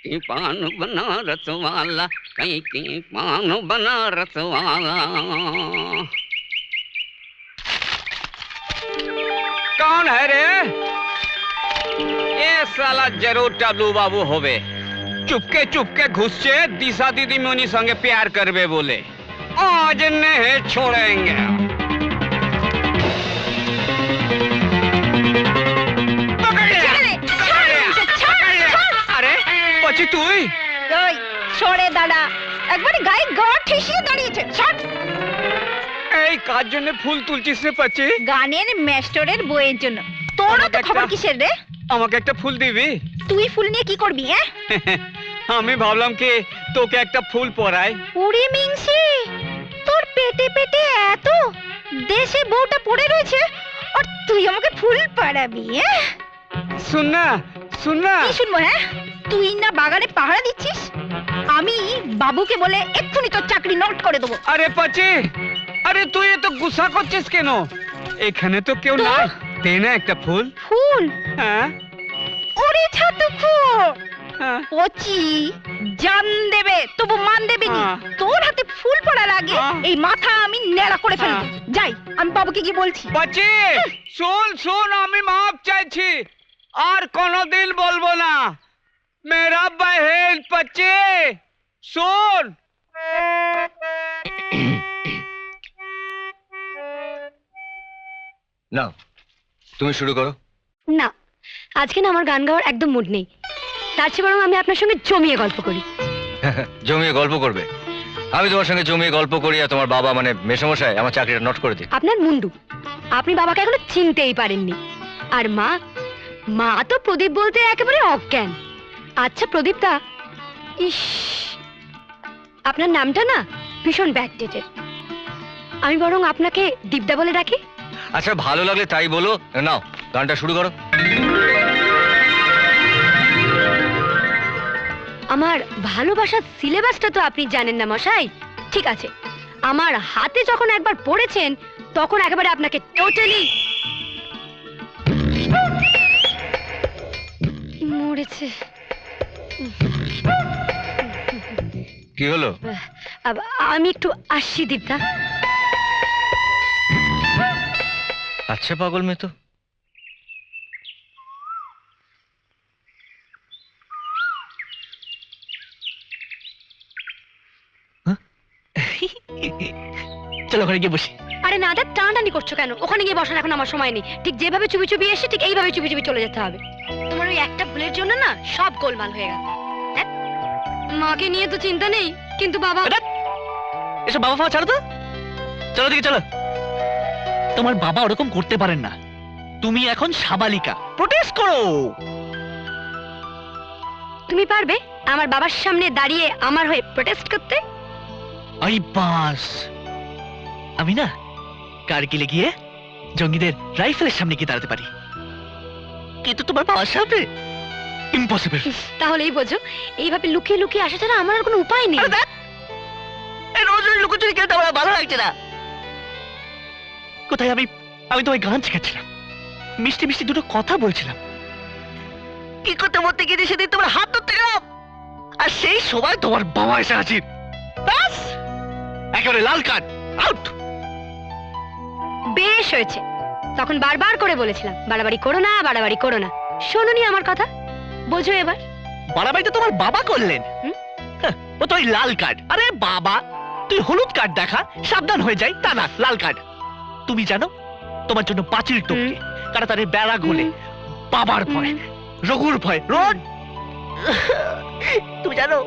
की पान बनारस वाला, कहीं की पान बनारस वाला। कौन है रे? ये साला जरूर टाबलू बाबू होवे। चुपके चुपके घुसছে दिशा दीदीमणि संगे प्यार करबे बोले। आज नहीं छोड़ेंगे। পচি তুই ওই সরে দাঁড়া, একবারে গায়ে গা ঠেসিয়ে দাঁড়িয়েছে। ছাড়। এই কার জন্য ফুল তুলছিস রে পচি? গানের মাস্টারের বইয়ের জন্য। তোর তো খবর কিসের রে? আমাকে একটা ফুল দিবি? তুই ফুল নিয়ে কি করবি? হ্যাঁ, আমি ভাবলাম কি তোকে একটা ফুল পরাই। উড়ি মিংসি, তোর পেটে পেটে এত দেশে বউটা পড়ে রয়েছে আর তুই আমাকে ফুল পরাবি? শুন না, শুন না। কি শুনবো? হ্যাঁ, তুই না বাগানে পাহারা দিচ্ছিস? আমি বাবুকে বলে এক্ষুনি তোর চাকরি নোট করে দেবো। আরে পচি, আরে তুই এত গুসা করছিস কেন? এখানে তো কেউ নাই, দে না একটা ফুল। ফুল? হ্যাঁ। ওরে ছাতুকু, পচি জান দেবে তবু মান দেবে নি। তোর হাতে ফুল পড়ার আগে এই মাথা আমি নেড়া করে ফেলবো। যাই, আমি বাবুকে কি বলছি। পচি শুন শুন, আমি মাপ চাইছি, আর কোনোদিন বলবো না। মেরা বহেন পচি শুন। না, তুমি শুরু করো। না, আজকে না আমার গান গাওয়ার একদম মুড নেই। তার চেয়ে বরং আমি আপনার সঙ্গে জমিয়ে গল্প করি। জমিয়ে গল্প করবে? আমি তোমার সঙ্গে জমিয়ে গল্প করি আর তোমার বাবা মানে মেসমশাই আমার চাকরিটা নোট করে দিই। আপনার মুন্ডু, আপনি বাবাকে এখনো চিনতেই পারেননি। আর মা, মা তো প্রদীপ বলতে একেবারে অজ্ঞান। আচ্ছা প্রদীপদা, ইস, আপনার নামটা না ভীষণ ব্যাকডেটেড। আমি বরং আপনাকে দীপদা বলে ডাকি। আচ্ছা ভালো লাগলে তাই বলো। নাও গানটা শুরু করো। আমার ভালোবাসার সিলেবাসটা তো আপনি জানেন না মশাই। ঠিক আছে, আমার হাতে যখন একবার পড়েছেন তখন একেবারে আপনাকে টোটালি মরেছে। কি হলো? আমি একটু আসছি দীপদা। আচ্ছা পাগল মেয়ে তো। চলো ঘরে গিয়ে বসি। আরে না দা, টানাটানি করছো কেন? ওখানে গিয়ে বসার এখন আমার সময় নেই। ঠিক যেভাবে চুপি চুপি এসে ঠিক এইভাবে চুপি চুপি চলে যেতে হবে। তোমার ওই একটা ভুলের জন্য না সব গোলমাল হয়ে গেল। মাকে নিয়ে তো চিন্তা নেই, কিন্তু বাবা। এসব বাবা ফাবা ছাড়ো তো, চলো দিকে চলো। তোমার বাবা ওরকম করতে পারেন না। তুমি এখন সাবালিকা, প্রোটেস্ট করো। তুমি পারবে আমার বাবার সামনে দাঁড়িয়ে আমার হয়ে প্রোটেস্ট করতে? আই বাস, আমি না কারগিলে গিয়ে জঙ্গিদের রাইফেলের সামনে গিয়ে দাঁড়াতে পারি, কিন্তু তোমার বাবার সামনে ইম্পসিবল। তাহলেই বোঝো, এইভাবে লুকিয়ে লুকিয়ে আসা ছাড়া আমার আর কোনো উপায় নেই। রোজ রোজ লুকোচুরি খেলতে আমার ভালো লাগছে না। কোথায় আমি তোমায় গান শেখাচ্ছিলাম, মিষ্টি মিষ্টি দুটো কথা বলছিলাম, কি করতে বলতে গিয়ে সেদিন তোমার হাত ধরতে গেলাম, আর সেই সময় তোমার বাবা এসে হাজির। ব্যাস, একেবারে লাল কার্ড, আউট। বেশ হয়েছে, তখন বারবার করে বলেছিলাম বাড়াবাড়ি করো না, বাড়াবাড়ি করো না। শোনোনি আমার কথা, বোঝো এবার। বাড়াবাড়ি তো তোমার বাবা করলেন। ও তো ওই লাল কার্ড। আরে বাবা, তুই হলুদ কার্ড দেখা সাবধান হয়ে যাই, তা না লাল কার্ড। তুমি জানো তোমার জন্য পাঁচিল টপকে কাঁটাতারের বেড়া গলে বাবার ভয়, রঘুর ভয়, রোড। তুমি জানো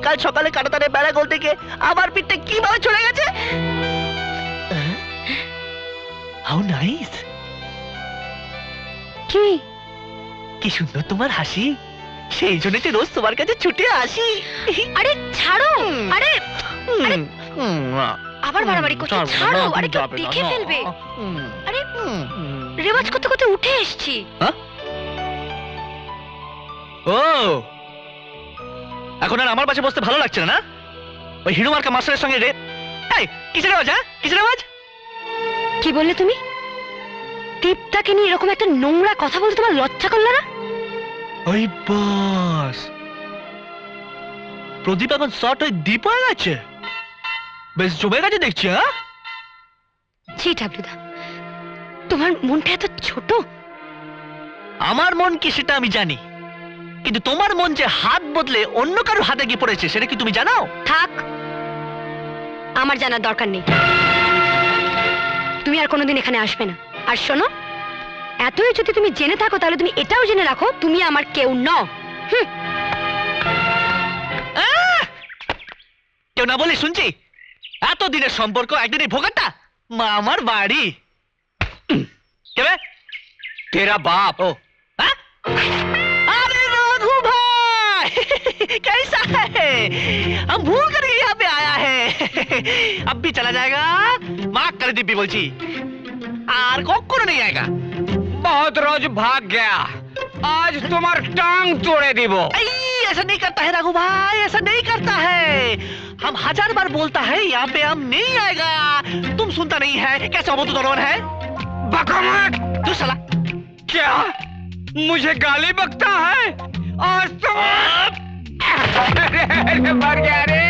কাল সকালে কাঁটাতারের বেড়া গলতে গিয়ে আমার পিঠটা কিভাবে চলে গেছে? How nice. কি কি সুন্দর তোমার হাসি, সেই জন্য তো রোজ তোমার কাছে ছুটে আসি। আরে ছাড়ো, আরে আবার বাড়াবাড়ি করছো, ছাড়ো। আরে কেউ দেখে ফেলবে। আরে রেওয়াজ করতে করতে উঠে এসছি। ও, এখন আর আমার পাশে বসতে ভালো লাগছে না? ওই হিরো মার্কা মাস্টারের সঙ্গে রে। এই কিসের আওয়াজ? হ্যাঁ কিসের আওয়াজ? কি বললে তুমি? দীপদাকে নিয়ে এরকম একটা নোংরা কথা বলতে তোমার লজ্জা করলো না? ওই বস, প্রদীপ এখন শর্ট হয়ে ডিপ হয়ে গেছে, বেশ জমে গেছে দেখছি। হ্যাঁ ছি টাবলুদা, তোমার মনটা এত ছোট। আমার মন কি সেটা আমি জানি, কিন্তু তোমার মন যে হাত বদলে অন্য কারো হাতে গিয়ে পড়েছে সেটা কি তুমি জানো? থাক, আমার জানার দরকার নেই। তুমি আর কোনোদিন এখানে আসবে না। আর শোনো, এতই যদি তুমি জেনে থাকো তাহলে তুমি এটাও জেনে রাখো তুমি আমার কেউ নও। কেউ না বলি শুনছি, এত দিনের সম্পর্ক একদিনই ভোগাটা মা আমার বাড়ি। কেবে? तेरा बाप। ओ हाँ? अरे रघु भाई कैसा है? हम भूल कर यहाँ पे आया है। अब भी चला जाएगा, माफ कर दिब्बी बोलची, और कौन नहीं आएगा। बहुत रोज भाग गया, आज तुम्हार टांग तोड़े दीबो। ऐसा नहीं करता है रघु भाई, ऐसा नहीं करता है। हम 1000 बार बोलता है यहाँ पे हम नहीं आएगा, तुम सुनता नहीं है। कैसा वो तो दोनों है बकमट। तू साला क्या मुझे गाली बकता है? आज तो अरे मर गया रे।